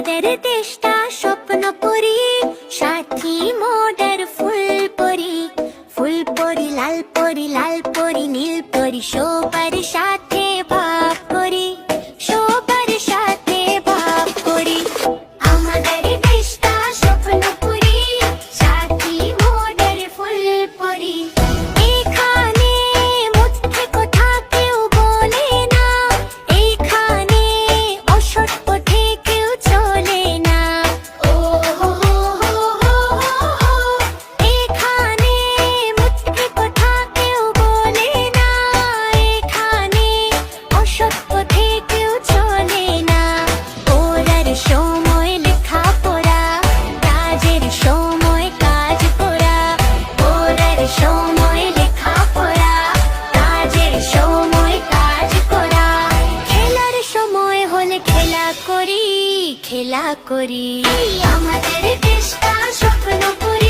আমাদের দেশটা স্বপ্নপুরী, সাথী মোদের ফুলপরি। ফুলপরি লাল পরি, লাল পরি নীল পরি, সবার সাথে ভাব করি, সবার সাথে ভাব করি। আমাদের দেশটা স্বপ্নপুরী, সাথী মোদের ফুলপরি। এখানে মুখে কথা কেউ বলে না, এখানে অসৎ পথে কেউ চলে না। ও হো হো হো হো হো, এখানে মুখে কথা কেউ বলে না, এখানে অসৎ পথে কেউ চলে না। পড়ার সময় লেখাপড়া, কাজের সময় কাজ করা। পড়ার সময় লেখাপড়া, কাজের সময় কাজ করা। খেলার সময় হলে খেলা করি, খেলা করি। আমাদের দেশটা স্বপ্নপুরী।